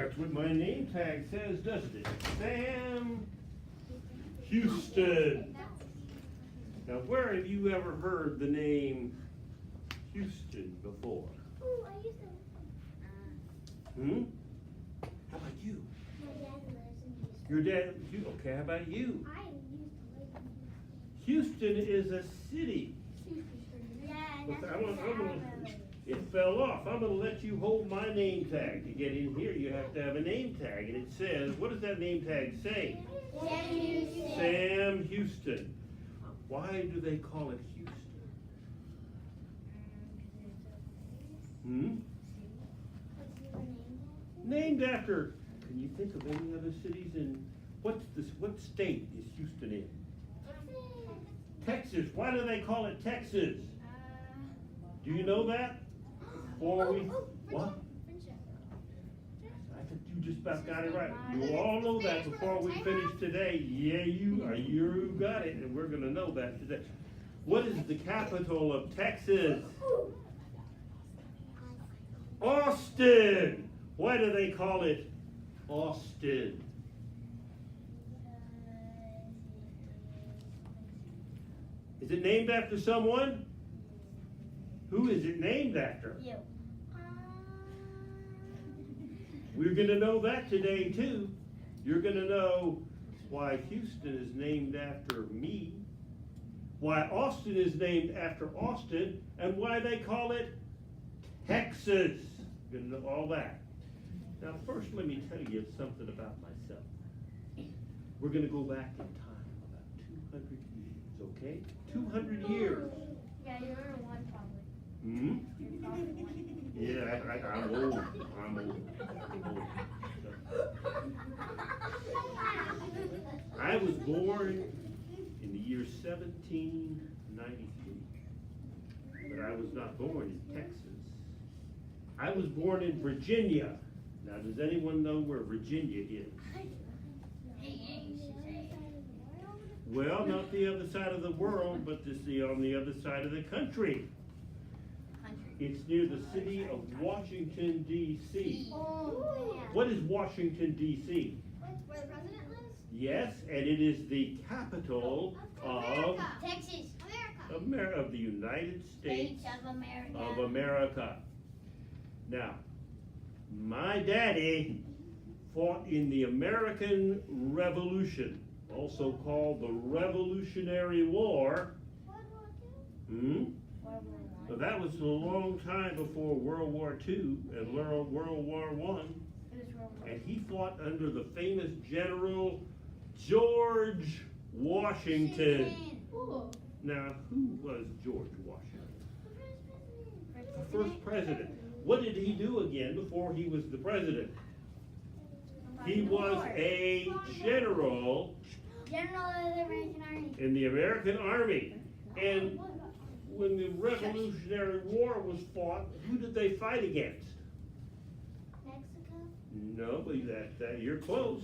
That's what my name tag says, doesn't it? Sam Houston. Now, where have you ever heard the name Houston before? Oh, I used to. How about you? My dad lives in Houston. Your dad, you, okay, how about you? I used to live in Houston. Houston is a city. Yeah, and Look, that's I'm gonna- where I'm gonna- It fell off. I'm going to let you hold my name tag. To get in here, you have to have a name tag. And it says, what does that name tag say? Sam Houston. Sam Houston. Why do they call it Houston? What's your name? Named after, can you think of any other cities in, what state is Houston in? Texas. Why do they call it Texas? Do you know that? Before we, what? I think you just about got it right. You all know that before we finish today. Yeah, you got it, and we're gonna know that today. What is the capital of Texas? Austin. Why do they call it Austin? Is it named after someone? Who is it named after? You. We're going to know that today too. You're going to know why Houston is named after me, why Austin is named after Austin, and why they call it Texas. You're going to know all that. Now first let me tell you something about myself. We're going to go back in time about 200 years, okay? 200 years. Yeah, you're one probably. Hmm? You're probably one. Yeah, I'm old. I'm old. I was born in the year 1793, but I was not born in Texas. I was born in Virginia. Now, does anyone know where Virginia is? Well, not the other side of the world, but this is on the other side of the country. It's near the city of Washington, D.C. Oh, yeah. What is Washington, D.C.? Where the president lives? Yes, and it is the capital of Texas. America. of the United States of America. of America. Now, my daddy fought in the American Revolution, also called the Revolutionary War. So that was a long time before World War II and World War I. And he fought under the famous General George Washington. Now, who was George Washington? The first president. What did he do again before he was the president? He was a general General of the American Army. in the American Army. And when the Revolutionary War was fought, who did they fight against? Mexico. No, but that you're close.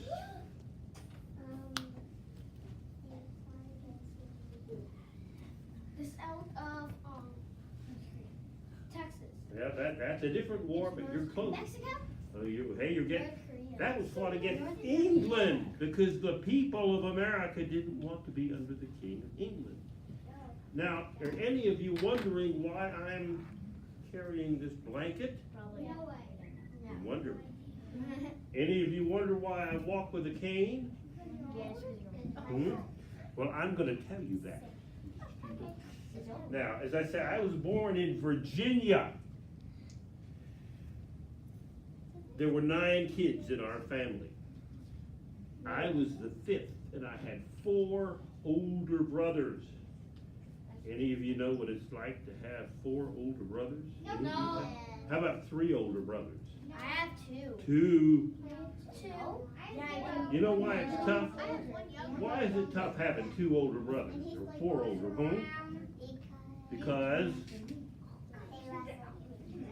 The south of Texas. Yeah, that's a different war, but you're close. Mexico. So you're getting. North Korea. That was fought against England because the people of America didn't want to be under the King of England. Now, are any of you wondering why I'm carrying this blanket? Probably. No way. You wonder. Any of you wonder why I walk with a cane? Yes. Well, I'm going to tell you that. Now, as I said, I was born in Virginia. There were 9 kids in our family. I was the 5th, and I had 4 older brothers. Any of you know what it's like to have 4 older brothers? No. How about 3 older brothers? I have 2. 2. 2. You know why it's tough? Why is it tough having 2 older brothers or 4 older, huh? Because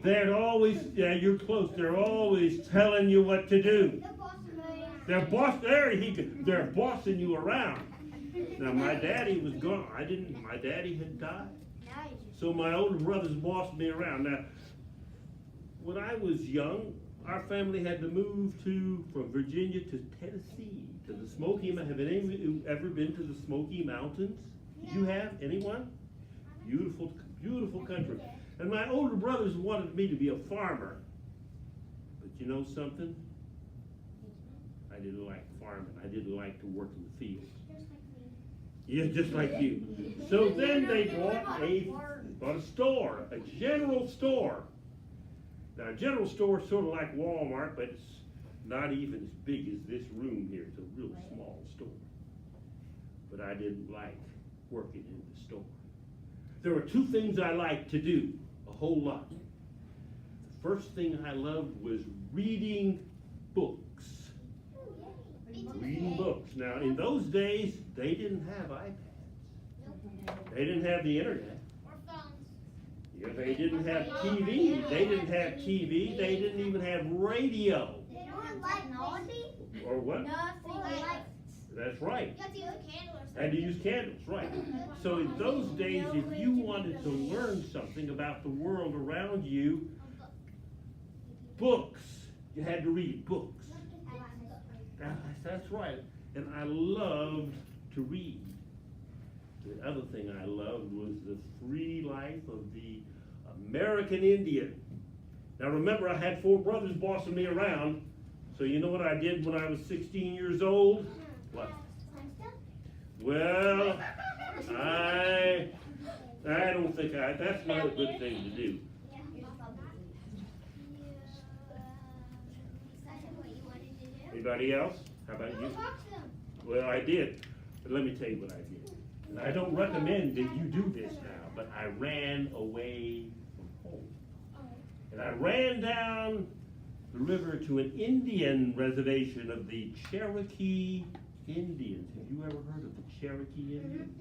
they're always, yeah, you're close. They're always telling you what to do. They're bossing you around. Now my daddy was gone. My daddy had died. So my older brothers bossed me around. Now, when I was young, our family had to move from Virginia to Tennessee, to the Smoky Mountains. Have any of you ever been to the Smoky Mountains? Did you have? Anyone? Beautiful, beautiful country. And my older brothers wanted me to be a farmer. But you know something? I didn't like farming. I didn't like to work in the fields. Yeah, just like you. So then they bought a store, a general store. Now, a general store is sort of like Walmart, but it's not even as big as this room here. It's a real small store. But I didn't like working in the store. There were two things I liked to do a whole lot. The first thing I loved was reading books. Reading books. Now, in those days, they didn't have iPads. They didn't have the internet. Or phones. Yeah, they didn't have TV. They didn't have TV. They didn't even have radio. They don't have technology? Or what? Nothing. That's right. You have to use a candle or something. Had to use candles, right. So in those days, if you wanted to learn something about the world around you, books. You had to read books. That's right. And I loved to read. The other thing I loved was the free life of the American Indian. Now remember, I had 4 brothers bossing me around. So you know what I did when I was 16 years old? What? Well, I don't think that's not a good thing to do. Anybody else? How about you? Well, I did. But let me tell you what I did. And I don't recommend that you do this now, but I ran away from home. And I ran down the river to an Indian reservation of the Cherokee Indians. Have you ever heard of the Cherokee Indians?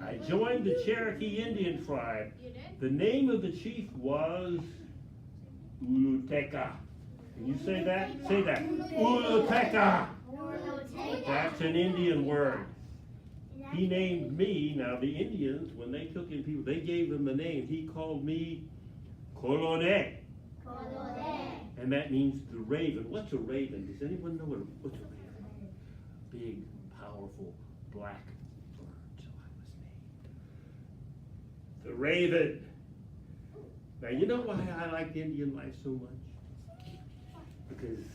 I joined the Cherokee Indian tribe. The name of the chief was Uluteka. Can you say that? Say that. Uluteka. That's an Indian word. He named me. Now the Indians, when they took in people, they gave him a name. He called me Colone. And that means the raven. What's a raven? Does anyone know what's a raven? Big, powerful, black bird. So I was named the raven. Now you know why I like Indian life so much? Because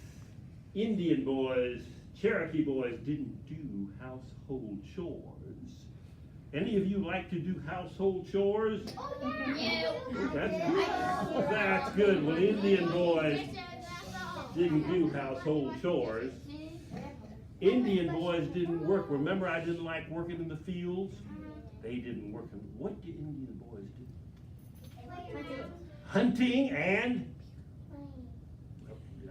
Indian boys, Cherokee boys didn't do household chores. Any of you like to do household chores? Yeah. That's good. Well, Indian boys didn't do household chores. Indian boys didn't work. Remember, I didn't like working in the fields? They didn't work. What did Indian boys do? Hunting and?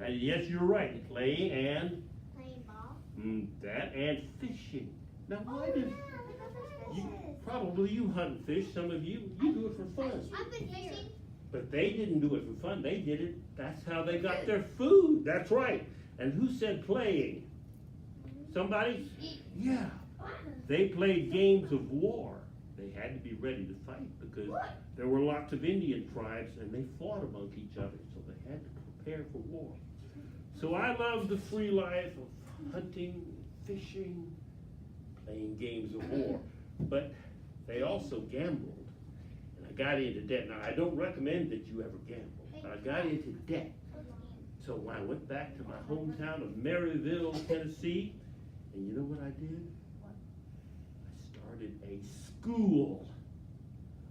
Yes, you're right. Playing and? Playing ball. That and fishing. Now, why did you hunt and fish? Some of you do it for fun. I've been fishing. But they didn't do it for fun. They did it. That's how they got their food. That's right. And who said playing? Somebody? Yeah. They played games of war. They had to be ready to fight because there were lots of Indian tribes and they fought among each other. So they had to prepare for war. So I love the free life of hunting, fishing, playing games of war. But they also gambled. And I got into debt. Now, I don't recommend that you ever gamble. But I got into debt. So when I went back to my hometown of Maryville, Tennessee, and you know what I did? I started a school.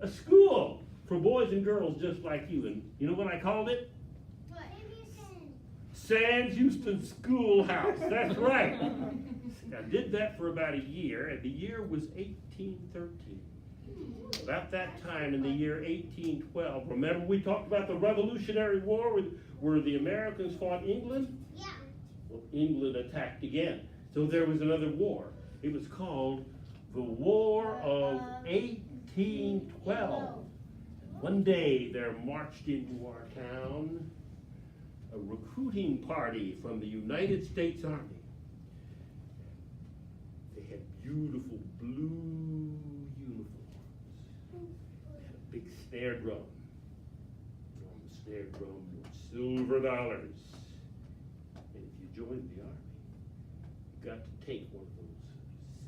A school for boys and girls just like you. And you know what I called it? What? Sans Houston Schoolhouse. That's right. I did that for about a year, and the year was 1813. About that time in the year 1812, remember we talked about the Revolutionary War where the Americans fought England? Yeah. Well, England attacked again. So there was another war. It was called the War of 1812. One day there marched into our town a recruiting party from the United States Army. They had beautiful blue uniforms. They had a big snare drum. On the they're from silver dollars. And if you joined the army, you got to take one of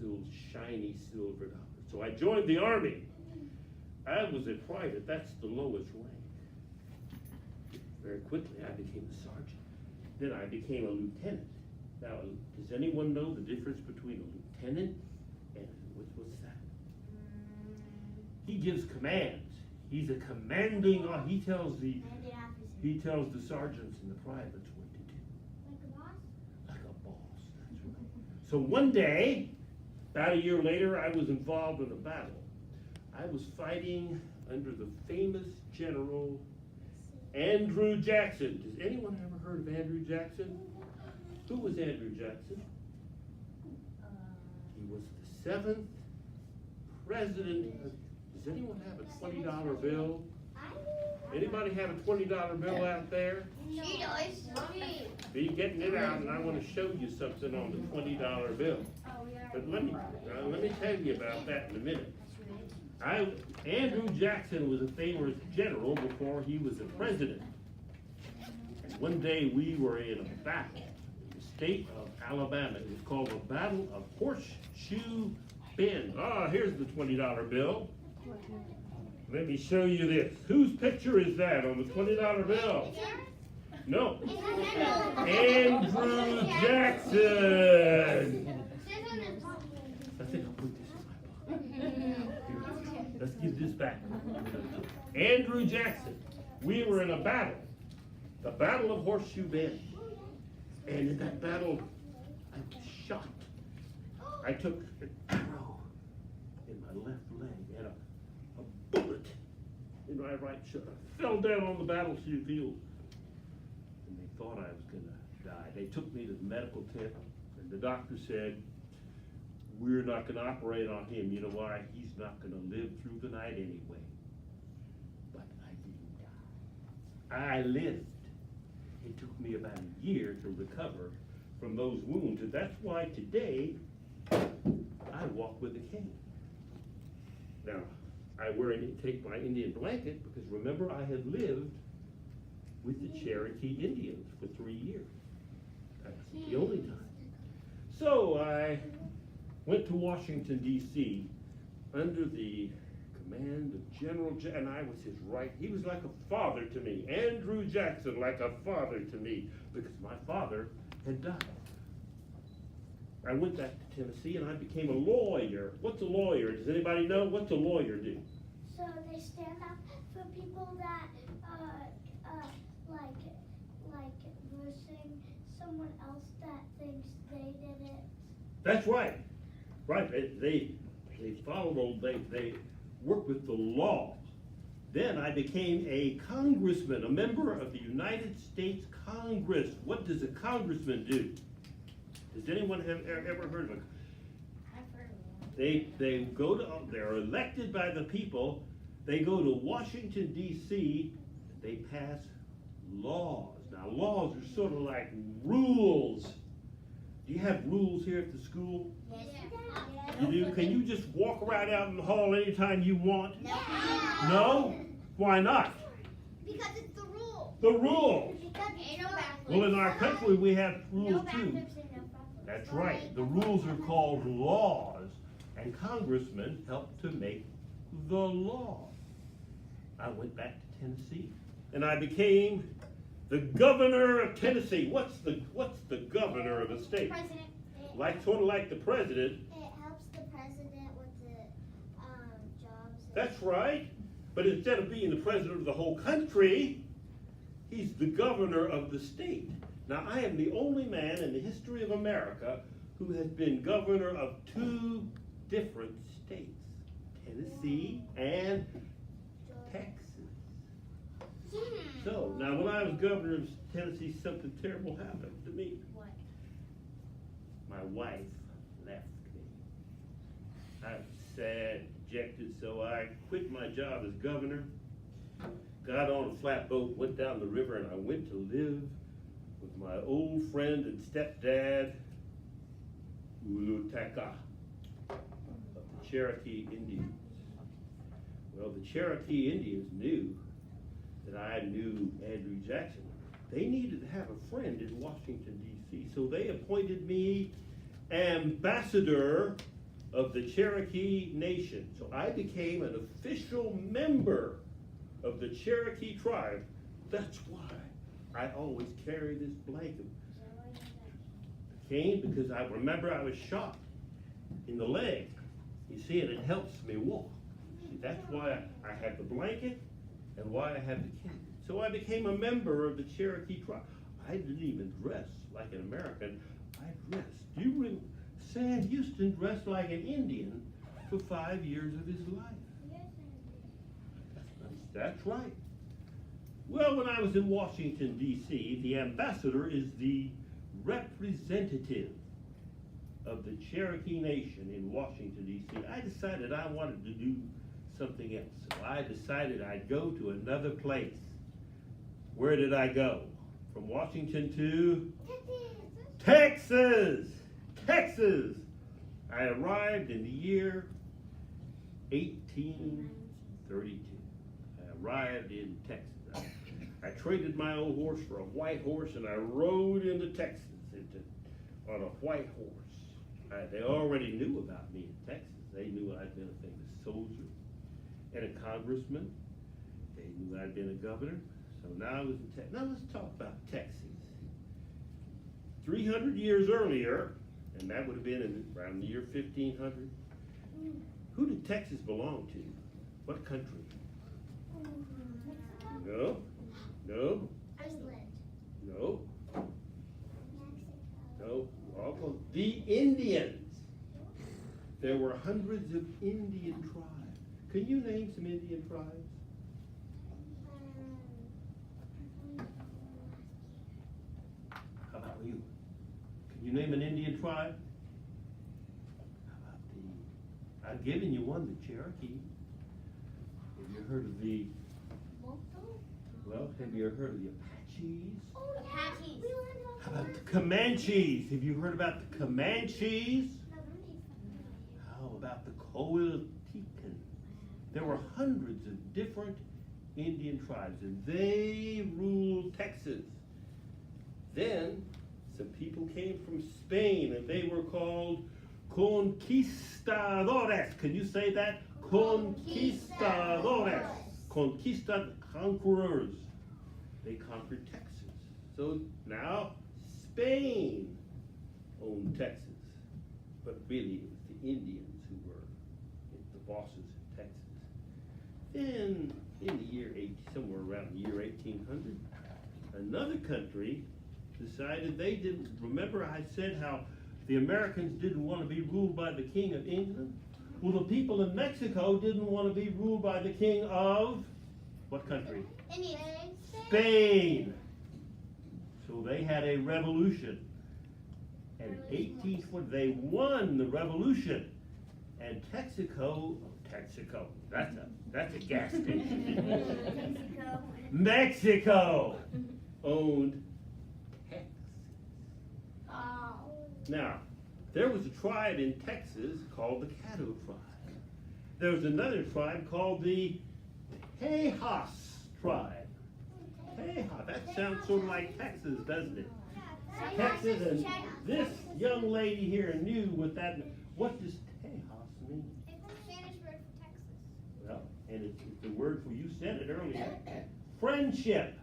those shiny silver dollars. So I joined the army. I was a private, that's the lowest rank. Very quickly I became a sergeant. Then I became a lieutenant. Now, does anyone know the difference between a lieutenant and what's that? He gives commands. He's a commanding, he tells the sergeants and the privates what to do. Like a boss? Like a boss, that's right. So one day, about a year later, I was involved in a battle. I was fighting under the famous General Andrew Jackson. Does anyone ever heard of Andrew Jackson? Who was Andrew Jackson? He was the 7th president of, does anyone have a $20 bill? Anybody have a $20 bill out there? She does. Be getting it out, and I want to show you something on the $20 bill. But let me tell you about that in a minute. Andrew Jackson was a famous general before he was a president. And one day we were in a battle in the state of Alabama. It was called the Battle of Horseshoe Bend. Here's the $20 bill. Let me show you this. Whose picture is that on the $20 bill? No. Andrew Jackson. I think I'll put this in my pocket. Let's give this back. Andrew Jackson. We were in a battle. The Battle of Horseshoe Bend. And in that battle, I was shot. I took an arrow in my left leg and a bullet in my right shoulder. I fell down on the battlefield. And they thought I was going to die. They took me to the medical tent, and the doctor said, we're not going to operate on him. You know why? He's not going to live through the night anyway. But I didn't die. I lived. It took me about a year to recover from those wounds, and that's why today I walk with a cane. Now, I take my Indian blanket because remember I had lived with the Cherokee Indians for 3 years. That's the only time. So I went to Washington, D.C. under the command of General and I was his right. He was like a father to me. Andrew Jackson, like a father to me, because my father had died. I went back to Tennessee and I became a lawyer. What's a lawyer? Does anybody know? What's a lawyer do? So they stand up for people that, like versing someone else that thinks they did it. That's right. Right. They follow, they work with the law. Then I became a congressman, a member of the United States Congress. What does a congressman do? Does anyone have ever heard of it? I've heard of They they're elected by the people. They go to Washington, D.C. They pass laws. Now, laws are sort of like rules. Do you have rules here at the school? Yes. You do? Can you just walk right out in the hall anytime you want? No. No? Why not? Because it's the rule. The rules. Because ain't no bathrooms. Well, in our country, we have No rules too. bathrooms and no bathrooms. That's right. The rules are called laws, and congressmen help to make the law. I went back to Tennessee, and I became the governor of Tennessee. What's the governor of a state? President. Sort of like the president. It helps the president with the jobs. That's right. But instead of being the president of the whole country, he's the governor of the state. Now, I am the only man in the history of America who has been governor of 2 different states, Tennessee and Texas. So, now when I was governor of Tennessee, something terrible happened to me. What? My wife left me. I was sad, dejected, so I quit my job as governor, got on a flatboat, went down the river, and I went to live with my old friend and stepdad, Ulutaka, of the Cherokee Indians. Well, the Cherokee Indians knew that I knew Andrew Jackson, they needed to have a friend in Washington, D.C., so they appointed me ambassador of the Cherokee Nation. So I became an official member of the Cherokee tribe. That's why I always carry this blanket. Cane, because I remember I was shot in the leg. You see, and it helps me walk. See, that's why I have the blanket and why I have the cane. So I became a member of the Cherokee tribe. I didn't even dress like an American. I dressed. Do you remember? Sam Houston dressed like an Indian for 5 years of his life. That's right. Well, when I was in Washington, D.C., the ambassador is the representative of the Cherokee Nation in Washington, D.C. I decided I wanted to do something else. So I decided I'd go to another place. Where did I go? From Washington to Texas! Texas! I arrived in the year 1832. I arrived in Texas. I traded my old horse for a white horse, and I rode into Texas on a white horse. They already knew about me in Texas. They knew I'd been a famous soldier and a congressman. They knew I'd been a governor. So now I was in Texas. Now let's talk about Texas. 300 years earlier, and that would have been around the year 1500. Who did Texas belong to? What country? No. No. Iceland. No. Mexico. No. Also, the Indians. There were hundreds of Indian tribes. Can you name some Indian tribes? How about you? Can you name an Indian tribe? How about I've given you one, the Cherokee. Have you heard of the, well, have you heard of the Apaches? Oh, Apaches. How about the Comanches? Have you heard about the Comanches? How about the Coahuiltecans? There were hundreds of different Indian tribes, and they ruled Texas. Then some people came from Spain, and they were called conquistadores. Can you say that? Conquistadores. Conquerors. They conquered Texas. So now Spain owned Texas, but really it was the Indians who were the bosses of Texas. Then in the year somewhere around the year 1800, another country decided they didn't, remember I said how the Americans didn't want to be ruled by the King of England? Well, the people in Mexico didn't want to be ruled by the king of what country? Spain. So they had a revolution. And 1820, they won the revolution. And Texaco, that's a gas station. Mexico owned Texas. Oh. Now, there was a tribe in Texas called the Caddo tribe. There was another tribe called the Tejas tribe. Tejas, that sounds sort of like Texas, doesn't it? Texas, and this young lady here knew what that, what does Tejas mean? It's a Spanish word for Texas. Well, and it's the word for, you said it earlier, friendship.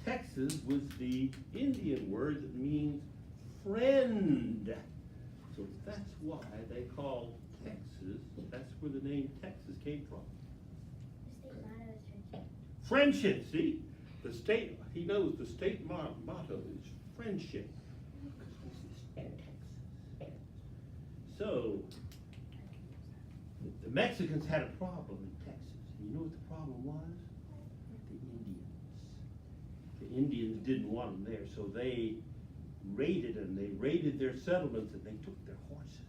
Texas was the Indian word that means friend. So that's why they call Texas, that's where the name Texas came from. The state motto is Friendship, see? The state, he knows the state motto is friendship. Because this is Texas. So, the Mexicans had a problem in Texas. You know what the problem was? The Indians. The Indians didn't want them there, so they raided them. They raided their settlements and they took their horses.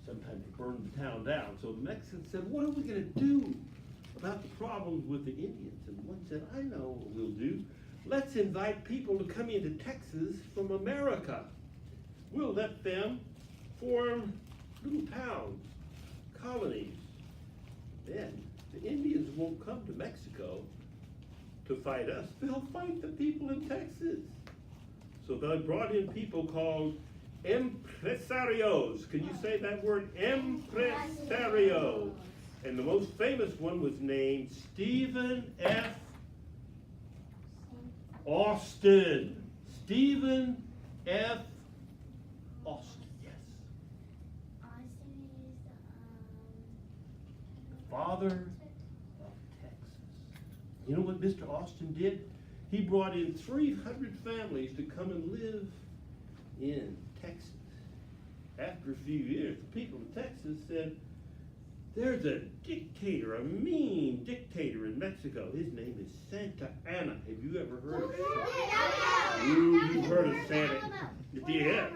Sometimes they burned the town down. So the Mexicans said, what are we going to do about the problems with the Indians? And one said, I know what we'll do. Let's invite people to come into Texas from America. We'll let them form little towns, colonies. Then the Indians won't come to Mexico to fight us, they'll fight the people in Texas. So they brought in people called empresarios. Can you say that word? Empresarios. And the most famous one was named Stephen F. Austin. Stephen F. Austin, yes. Austin is Father of Texas. You know what Mr. Austin did? He brought in 300 families to come and live in Texas. After a few years, the people of Texas said, there's a dictator, a mean dictator in Mexico. His name is Santa Anna. Have you ever heard of him? You've heard of Santa. Yeah.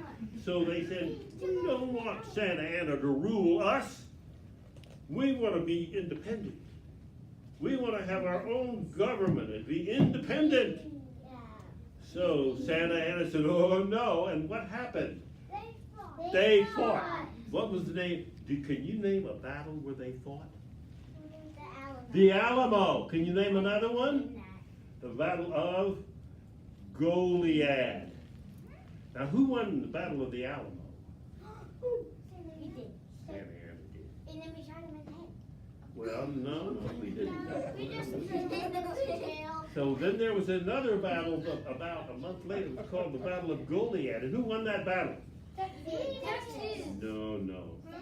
So they said, we don't want Santa Anna to rule us. We want to be independent. We want to have our own government and be independent. So Santa Anna said, oh no. And what happened? They fought. What was the name? Can you name a battle where they fought? The Alamo. Can you name another one? The Battle of Goliad. Now, who won the Battle of the Alamo? We did. Santa Anna did. And then we shot him in the head. Well, no, we didn't. We just hit him in the tail. So then there was another battle about a month later. It was called the Battle of Goliad. And who won that battle? Texas. No.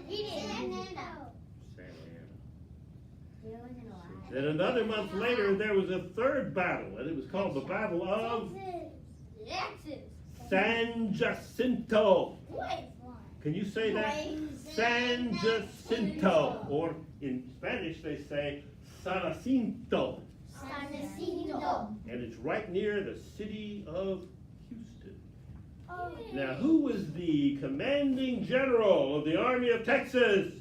He did. Santa He wasn't alive. Then another month later, there was a third battle, and it was called the Battle of Texas. San Jacinto. Wait. Can you say that? San Jacinto. Or in Spanish, they say San Jacinto. San Jacinto. And it's right near the city of Houston. Oh. Now, who was the commanding general of the Army of Texas?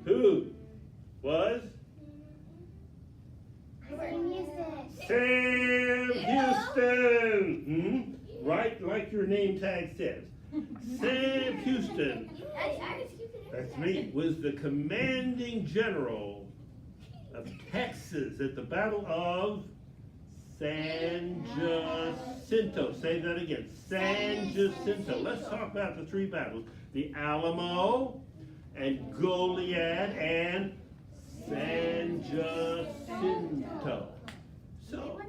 Who was? Sam Houston. Right, like your name tag says. Sam Houston, that's me, was the commanding general of Texas at the Battle of San Jacinto. Say that again. San Jacinto. Let's talk about the three battles. The Alamo and Goliad and San Jacinto. So,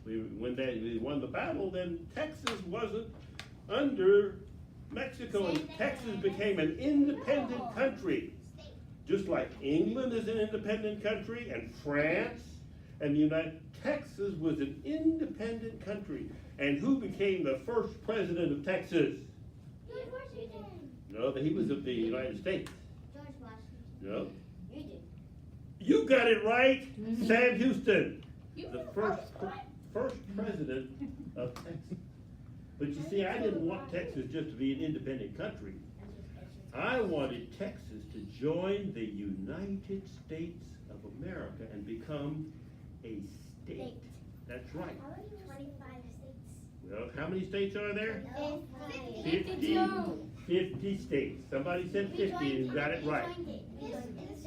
we won the battle, then Texas wasn't under Mexico, and Texas became an independent country. Just like England is an independent country, and France, and the Texas was an independent country. And who became the first president of Texas? George Washington. No, he was of the United States. George Washington. No. You did. You got it right, Sam Houston, the first president of Texas. But you see, I didn't want Texas just to be an independent country. I wanted Texas to join the United States of America and become a state. That's right. 25 states. Well, how many states are there? 52. 50 states. Somebody said 50 and got it right.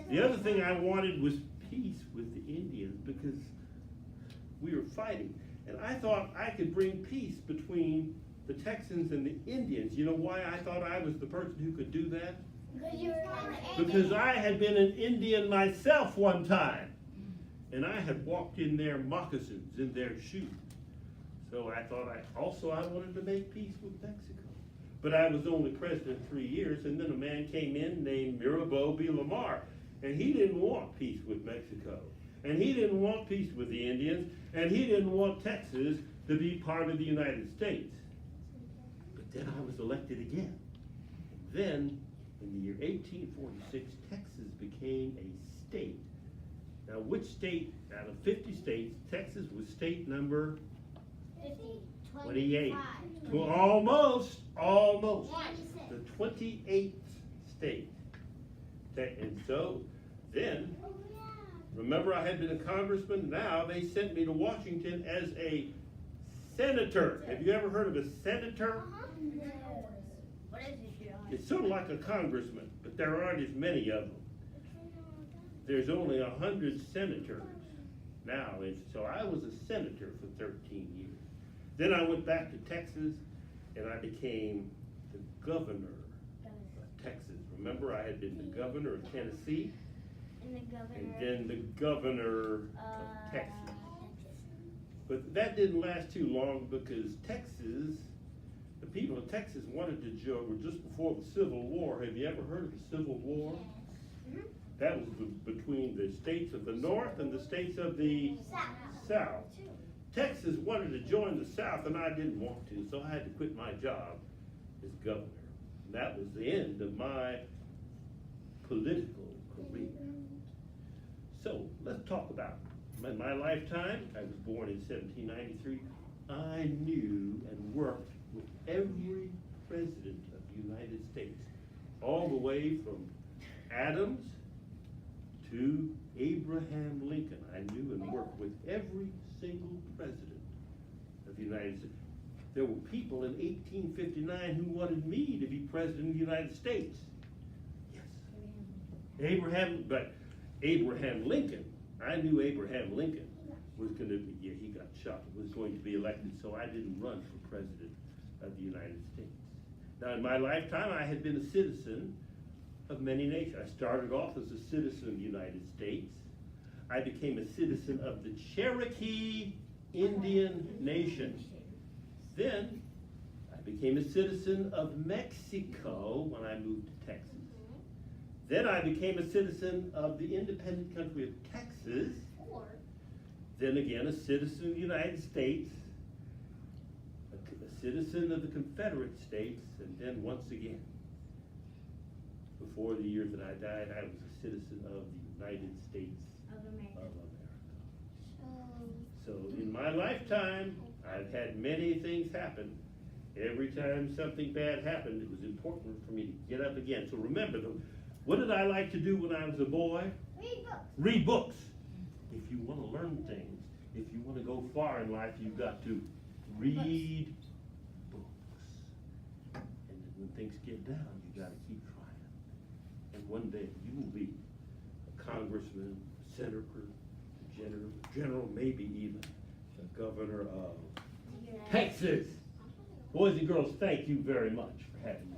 The other thing I wanted was peace with the Indians because we were fighting. And I thought I could bring peace between the Texans and the Indians. You know why I thought I was the person who could do that? Because I had been an Indian myself one time. And I had walked in their moccasins, in their shoes. So I thought I wanted to make peace with Mexico. But I was only president 3 years, and then a man came in named Mirabeau B. Lamar. And he didn't want peace with Mexico. And he didn't want peace with the Indians. And he didn't want Texas to be part of the United States. But then I was elected again. And then, in the year 1846, Texas became a state. Now, which state out of 50 states, Texas was state number 28. Almost. The 28th state. And so, then, remember I had been a congressman? Now they sent me to Washington as a senator. Have you ever heard of a senator? It's sort of like a congressman, but there aren't as many of them. There's only 100 senators now. And so I was a senator for 13 years. Then I went back to Texas and I became the governor of Texas. Remember, I had been the governor of Tennessee and then the governor of Texas. But that didn't last too long because Texas, the people of Texas wanted to join just before the Civil War. Have you ever heard of the Civil War? That was between the states of the North and the states of the South. Texas wanted to join the South and I didn't want to, so I had to quit my job as governor. And that was the end of my political career. So let's talk about in my lifetime. I was born in 1793. I knew and worked with every president of the United States, all the way from Adams to Abraham Lincoln. I knew and worked with every single president of the United States. There were people in 1859 who wanted me to be president of the United States. Yes. Abraham Lincoln, I knew Abraham Lincoln was going to be, he got shot, was going to be elected, so I didn't run for president of the United States. Now in my lifetime, I had been a citizen of many nations. I started off as a citizen of the United States. I became a citizen of the Cherokee Indian Nation. Then I became a citizen of Mexico when I moved to Texas. Then I became a citizen of the independent country of Texas. Then again, a citizen of the United States, a citizen of the Confederate States, and then once again, before the year that I died, I was a citizen of the United States of America. So in my lifetime, I've had many things happen. Every time something bad happened, it was important for me to get up again. So remember, what did I like to do when I was a boy? Read books. Read books. If you want to learn things, if you want to go far in life, you've got to read books. And then when things get down, you got to keep trying. And one day you will be a congressman, a senator, a general, maybe even the governor of Texas. Boys and girls, thank you very much for having me.